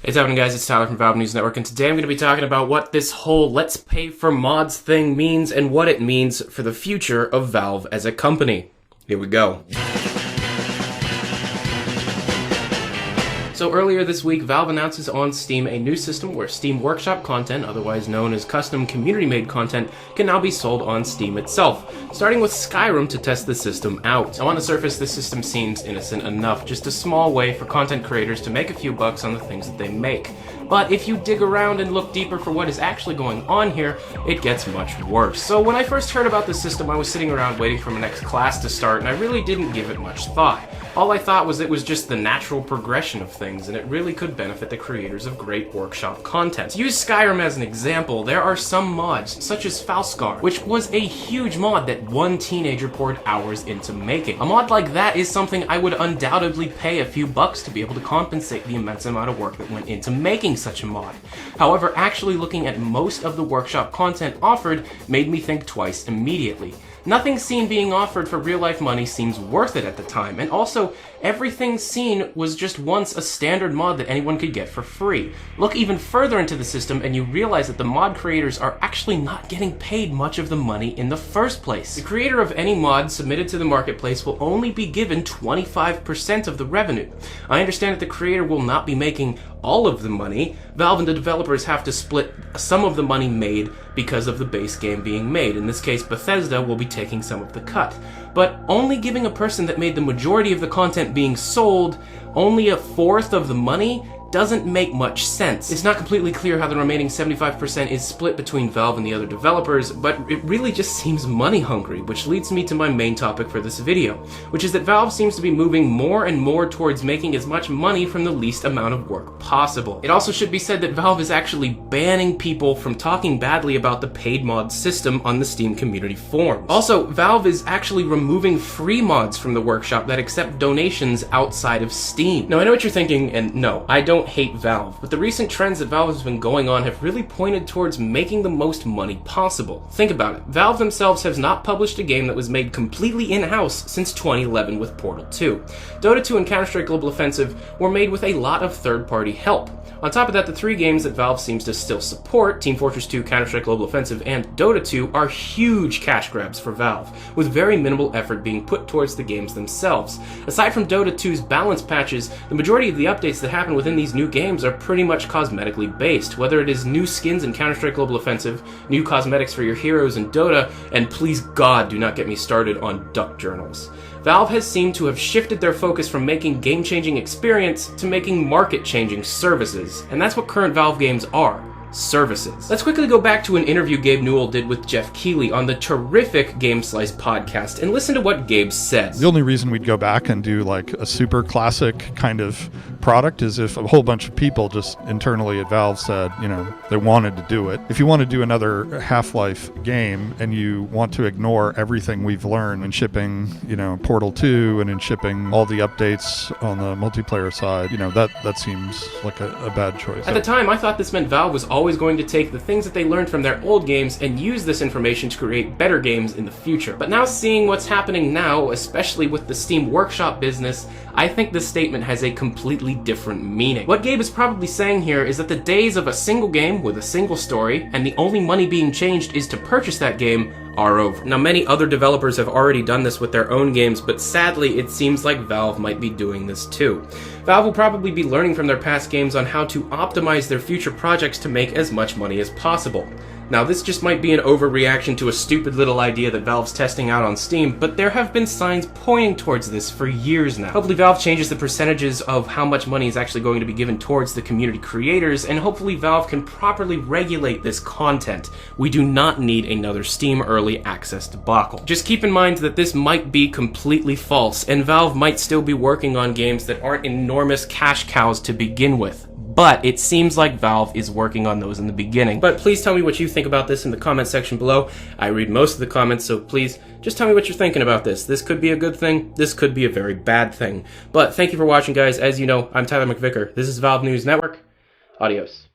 What's happening, guys? It's Tyler from Valve News Network, and today I'm going to be talking about what this whole let's pay for mods thing means and what it means for the future of Valve as a company. Here we go. So earlier this week, Valve announces on Steam a new system where Steam Workshop content, otherwise known as custom community-made content, can now be sold on Steam itself, starting with Skyrim to test the system out. Now on the surface, this system seems innocent enough, just a small way for content creators to make a few bucks on the things that they make. But if you dig around and look deeper for what is actually going on here, it gets much worse. So when I first heard about the system, I was sitting around waiting for my next class to start, and I really didn't give it much thought. All I thought was it was just the natural progression of things, and it really could benefit the creators of great workshop content. To use Skyrim as an example, there are some mods, such as Falskar, which was a huge mod that one teenager poured hours into making. A mod like that is something I would undoubtedly pay a few bucks to be able to compensate the immense amount of work that went into making such a mod. However, actually looking at most of the workshop content offered made me think twice immediately. Nothing seen being offered for real-life money seems worth it at the time, and also, everything seen was just once a standard mod that anyone could get for free. Look even further into the system and you realize that the mod creators are actually not getting paid much of the money in the first place. The creator of any mod submitted to the marketplace will only be given 25% of the revenue. I understand that the creator will not be making all of the money. Valve and the developers have to split some of the money made because of the base game being made. In this case, Bethesda will be taking some of the cut. But only giving a person that made the majority of the content being sold only a fourth of the money doesn't make much sense. It's not completely clear how the remaining 75% is split between Valve and the other developers, but it really just seems money hungry, which leads me to my main topic for this video, which is that Valve seems to be moving more and more towards making as much money from the least amount of work possible. It also should be said that Valve is actually banning people from talking badly about the paid mod system on the Steam community forums. Also, Valve is actually removing free mods from the workshop that accept donations outside of Steam. Now I know what you're thinking, and no, I don't hate Valve, but the recent trends that Valve has been going on have really pointed towards making the most money possible. Think about it. Valve themselves has not published a game that was made completely in-house since 2011 with Portal 2. Dota 2 and Counter-Strike Global Offensive were made with a lot of third-party help. On top of that, the three games that Valve seems to still support, Team Fortress 2, Counter-Strike Global Offensive, and Dota 2, are huge cash grabs for Valve, with very minimal effort being put towards the games themselves. Aside from Dota 2's balance patches, the majority of the updates that happen within these new games are pretty much cosmetically based, whether it is new skins in Counter-Strike Global Offensive, new cosmetics for your heroes in Dota, and please God do not get me started on duck journals. Valve has seemed to have shifted their focus from making game-changing experience to making market-changing services, and that's what current Valve games are. Services. Let's quickly go back to an interview Gabe Newell did with Jeff Keighley on the terrific Game Slice podcast and listen to what Gabe said. The only reason we'd go back and do like a super classic kind of product is if a whole bunch of people just internally at Valve said, you know, they wanted to do it. If you want to do another Half-Life game and you want to ignore everything we've learned in shipping, you know, Portal 2 and in shipping all the updates on the multiplayer side, you know, that seems like a bad choice. At the time, I thought this meant Valve was always going to take the things that they learned from their old games and use this information to create better games in the future. But now seeing what's happening now, especially with the Steam Workshop business, I think this statement has a completely different meaning. What Gabe is probably saying here is that the days of a single game with a single story, and the only money being changed is to purchase that game, are over. Now, many other developers have already done this with their own games, but sadly, it seems like Valve might be doing this too. Valve will probably be learning from their past games on how to optimize their future projects to make as much money as possible. Now, this just might be an overreaction to a stupid little idea that Valve's testing out on Steam, but there have been signs pointing towards this for years now. Hopefully Valve changes the percentages of how much money is actually going to be given towards the community creators, and hopefully Valve can properly regulate this content. We do not need another Steam Early Access debacle. Just keep in mind that this might be completely false, and Valve might still be working on games that aren't enormous cash cows to begin with. But it seems like Valve is working on those in the beginning. But please tell me what you think about this in the comment section below. I read most of the comments, so please just tell me what you're thinking about this. This could be a good thing. This could be a very bad thing. But thank you for watching, guys. As you know, I'm Tyler McVicker. This is Valve News Network. Adios.